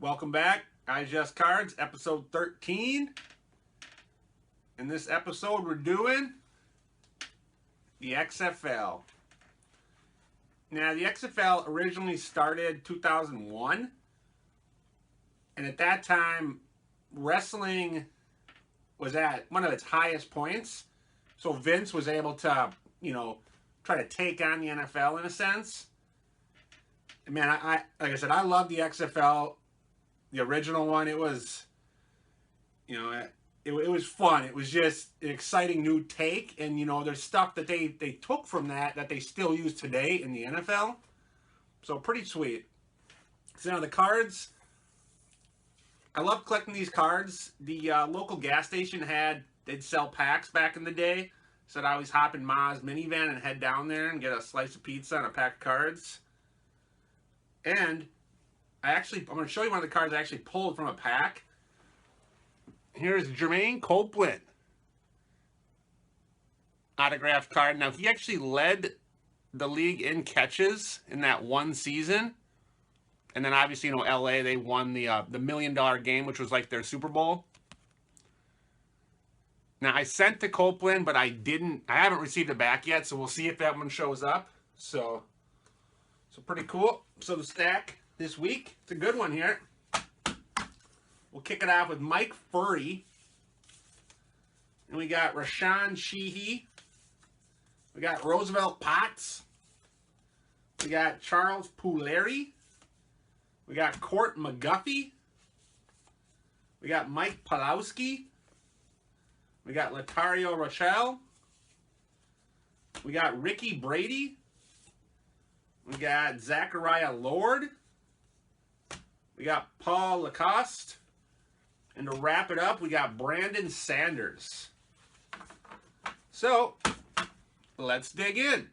Welcome back. iJust Cards, episode 13. In this episode, we're doing the XFL. Now, the XFL originally started 2001. And at that time, wrestling was at one of its highest points. So Vince was able to, try to take on the NFL in a sense. And man, I like I said, I love the XFL. The original one, it was, it was fun. It was just an exciting new take. And, there's stuff that they took from that they still use today in the NFL. So pretty sweet. So now the cards, I love collecting these cards. The local gas station they'd sell packs back in the day. So I'd always hop in Ma's minivan and head down there and get a slice of pizza and a pack of cards. And I'm going to show you one of the cards I actually pulled from a pack. Here's Jermaine Copeland. Autographed card. Now, he actually led the league in catches in that one season. And then obviously, LA, they won the $1 million game, which was like their Super Bowl. Now, I sent to Copeland, but I haven't received it back yet, so we'll see if that one shows up. So pretty cool. So the stack this week, it's a good one here. We'll kick it off with Mike Furrey. And we got Rashaan, Shehee. We got Roosevelt Potts. We got Charles Puleri. We got Corte McGuffey. We got Mike Pawlawski. We got Latario, Rachal. We got Rickey, Brady. We got Zechariah, Lord. We got LaCoste. And to wrap it up, we got Brandon Sanders. So, let's dig in.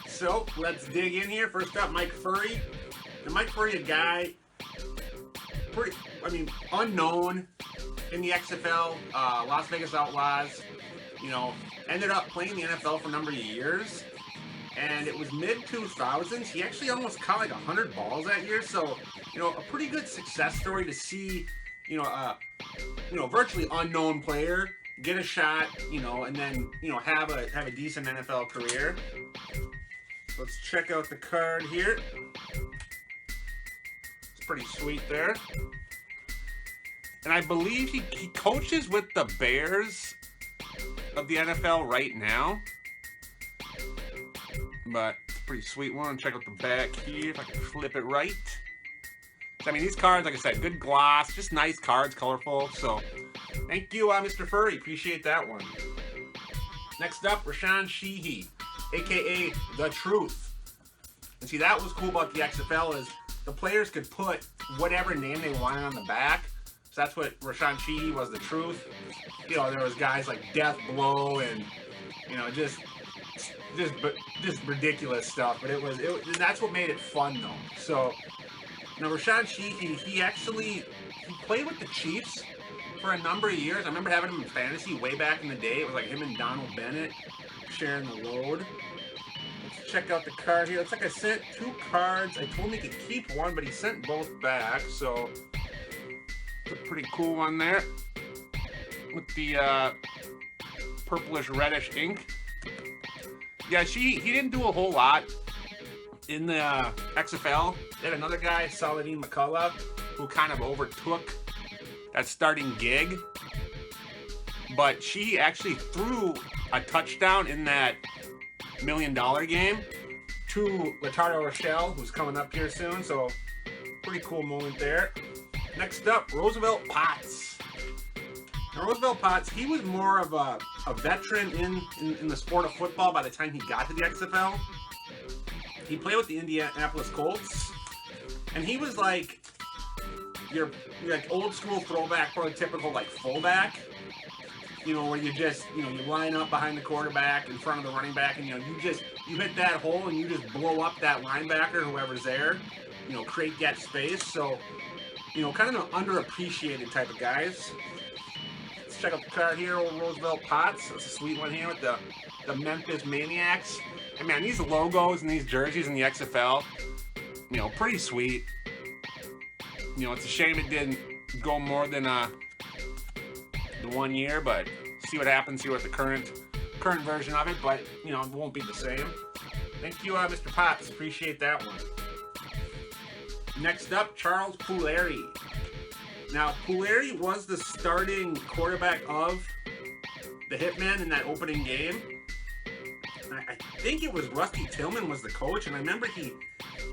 So, let's dig in here. First up, Mike Furrey. And Mike Furrey, a guy, unknown in the XFL, Las Vegas Outlaws, ended up playing the NFL for a number of years. And it was mid-2000s. He actually almost caught like 100 balls that year. So, a pretty good success story to see, virtually unknown player get a shot, and then, have a decent NFL career. Let's check out the card here. It's pretty sweet there. And I believe he coaches with the Bears of the NFL right now. But it's a pretty sweet one. Check out the back here if I can flip it right. These cards, like I said, good gloss, just nice cards, colorful. So thank you, Mr. Furrey. Appreciate that one. Next up, Rashaan, Shehee, a.k.a. The Truth. And see, that was cool about the XFL is the players could put whatever name they wanted on the back. So that's what Rashaan, Shehee was, The Truth. There was guys like Death Blow and, just ridiculous stuff. But it was that's what made it fun, though. So, Rashaan, Shehee, he played with the Chiefs for a number of years. I remember having him in fantasy way back in the day. It was like him and Donald Bennett sharing the load. Let's check out the card here. Looks like I sent 2 cards. I told him he could keep one, but he sent both back. So it's a pretty cool one there with the purplish reddish ink. Yeah, he didn't do a whole lot in the XFL. They had another guy, Saladin McCullough, who kind of overtook that starting gig. But she actually threw a touchdown in that $1 million game to Latario, Rachal, who's coming up here soon. So, pretty cool moment there. Next up, Roosevelt Potts. Now, Roosevelt Potts, he was more of a veteran in the sport of football by the time he got to the XFL. He played with the Indianapolis Colts, and he was like your old school throwback, prototypical like fullback. Where you just you line up behind the quarterback in front of the running back, and you hit that hole and you just blow up that linebacker, whoever's there. Create that space. So kind of an underappreciated type of guys. Let's check out the card here, old Roosevelt Potts. That's a sweet one here with the Memphis Maniacs. And man, these logos and these jerseys in the XFL, you know, pretty sweet. You know, it's a shame it didn't go more than the 1 year, but see what happens here with the current version of it. But you know, it won't be the same. Thank you, Mr. Potts. Appreciate that one. Next up, Charles Puleri. Now, Puleri was the starting quarterback of the Hitmen in that opening game. I think it was Rusty Tillman was the coach, and I remember he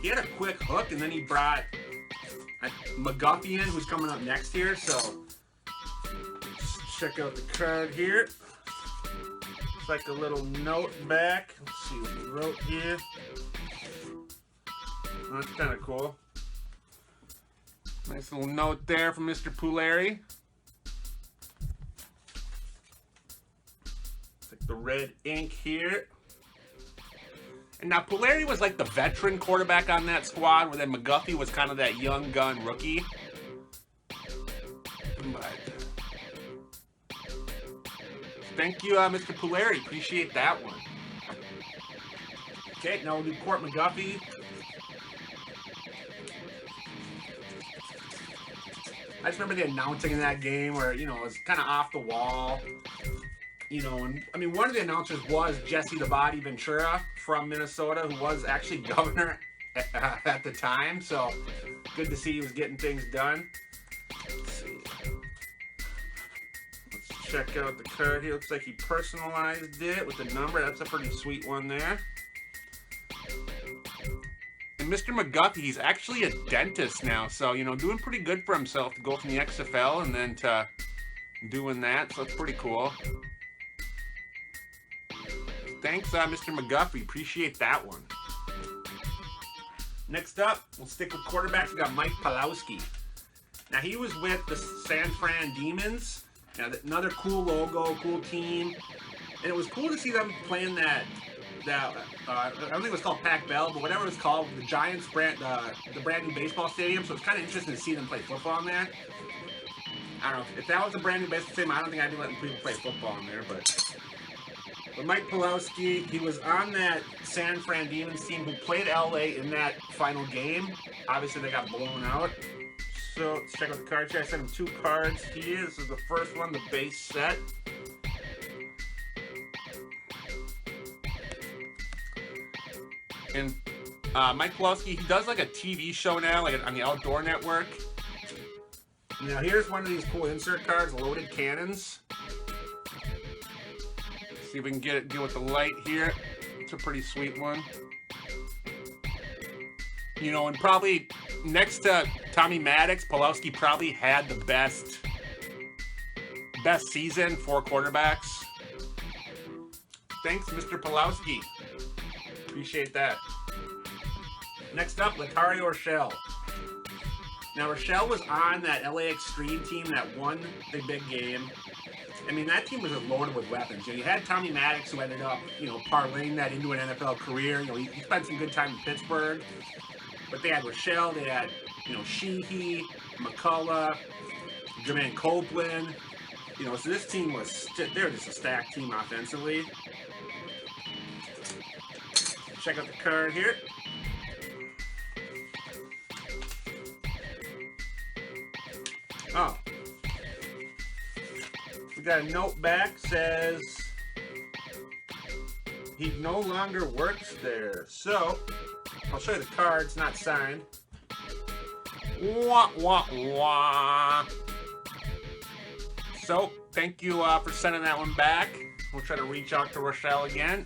had a quick hook, and then he brought McGuffey in, who's coming up next here. So, let's check out the card here. It's like a little note back. Let's see what he wrote here. Oh, that's kind of cool. Nice little note there from Mr. Puleri. It's like the red ink here. And now Puleri was like the veteran quarterback on that squad, where then McGuffey was kind of that young gun rookie. But thank you, Mr. Puleri. Appreciate that one. Okay, now we'll do Corte McGuffey. I just remember the announcing in that game where, you know, it was kind of off the wall. You know, and I mean, one of the announcers was Jesse the Body Ventura from Minnesota, who was actually governor at the time. So good to see he was getting things done. Let's see. Let's check out the card here. Looks like he personalized it with the number. That's a pretty sweet one there. And Mr. McGuffey, he's actually a dentist now, so, you know, doing pretty good for himself to go from the XFL and then to doing that, so it's pretty cool. Thanks, Mr. McGuffey. Appreciate that one. Next up, we'll stick with quarterbacks. We got Mike Pawlawski. Now, he was with the San Fran Demons. Now, another cool logo, cool team. And it was cool to see them playing that I don't think it was called Pac Bell, but whatever it was called, the Giants brand, the brand new baseball stadium. So it's kind of interesting to see them play football in there. I don't know if that was a brand new baseball stadium. I don't think I'd be letting people play football in there. But Mike Pawlawski, he was on that San Fran Demons team who played LA in that final game. Obviously, they got blown out. So let's check out the card here. I sent him 2 cards here. This is the first one, the base set. And Mike Pawlawski, he does like a TV show now, like on the Outdoor Network. Now here's one of these cool insert cards, Loaded Cannons. Let's see if we can get it, deal with the light here. It's a pretty sweet one. You know, and probably next to Tommy Maddox, Pawlawski probably had the best season for quarterbacks. Thanks, Mr. Pawlawski. Appreciate that. Next up, Latario Rachal. Now, Rachal was on that LA Extreme team that won the big game. I mean, that team was loaded with weapons. You know, you had Tommy Maddox, who ended up, you know, parlaying that into an NFL career. You know, he spent some good time in Pittsburgh. But they had Rachal, they had, you know, Shehee, McCullough, Jermaine Copeland. You know, so this team was, they were just a stacked team offensively. Check out the card here. Oh. We got a note back, says he no longer works there. So, I'll show you the card. It's not signed. Wah, wah, wah. So, thank you for sending that one back. We'll try to reach out to Rachal again.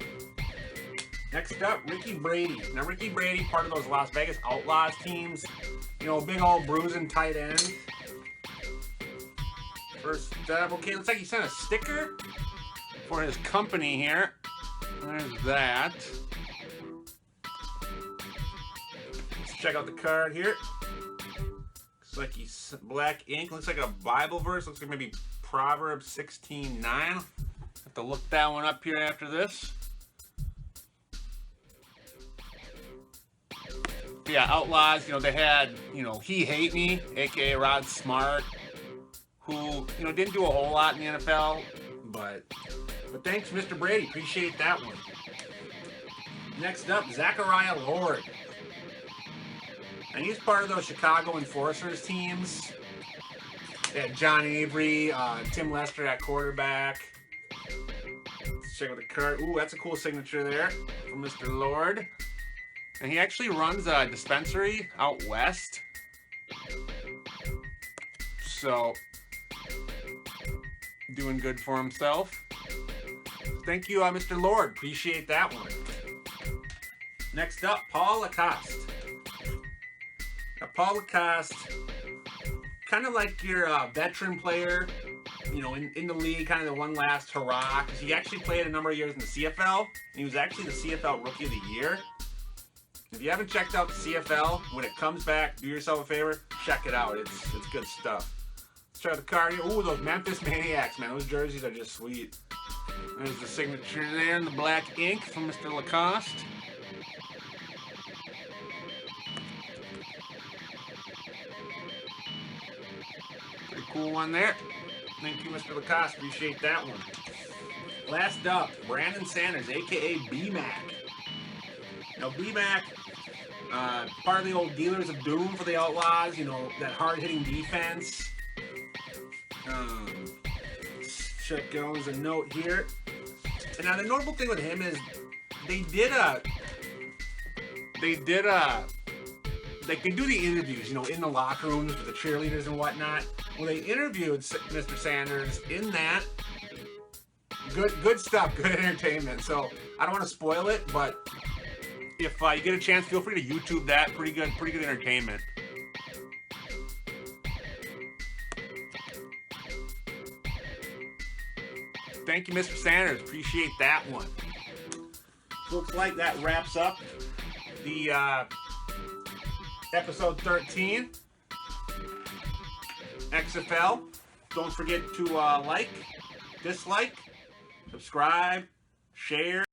Next up, Rickey Brady. Now, Rickey Brady, part of those Las Vegas Outlaws teams. You know, big old bruising tight end. First up, okay, looks like he sent a sticker for his company here. There's that. Let's check out the card here. Looks like he's black ink. Looks like a Bible verse. Looks like maybe Proverbs 16:9. Have to look that one up here after this. Yeah, Outlaws, you know, they had, you know, He Hate Me, a.k.a. Rod Smart, who, you know, didn't do a whole lot in the NFL, but thanks, Mr. Brady. Appreciate that one. Next up, Zechariah Lord. And he's part of those Chicago Enforcers teams. They had John Avery, Tim Lester at quarterback. Let's check out the card. Ooh, that's a cool signature there from Mr. Lord. And he actually runs a dispensary out west. So, doing good for himself. Thank you, Mr. Lord. Appreciate that one. Next up, Pawlawski. Now, Pawlawski, kind of like your veteran player, you know, in the league, kind of the one last hurrah. Because he actually played a number of years in the CFL. And he was actually the CFL Rookie of the Year. If you haven't checked out the CFL, when it comes back, do yourself a favor, check it out. It's good stuff. Let's try the card here. Ooh, those Memphis Maniacs, man. Those jerseys are just sweet. There's the signature there in the black ink from Mr. LaCoste. Pretty cool one there. Thank you, Mr. LaCoste. Appreciate that one. Last up, Brandon Sanders, a.k.a. B-Mac. Now, B-Mac, part of the old Dealers of Doom for the Outlaws, you know, that hard-hitting defense. Check out as a note here. And now the notable thing with him is they do the interviews, you know, in the locker rooms with the cheerleaders and whatnot. Well, they interviewed Mr. Sanders in that. Good stuff, good entertainment. So I don't want to spoil it, but if you get a chance, feel free to YouTube that. Pretty good entertainment. Thank you, Mr. Sanders. Appreciate that one. Looks like that wraps up the episode 13 XFL. Don't forget to like, dislike, subscribe, share.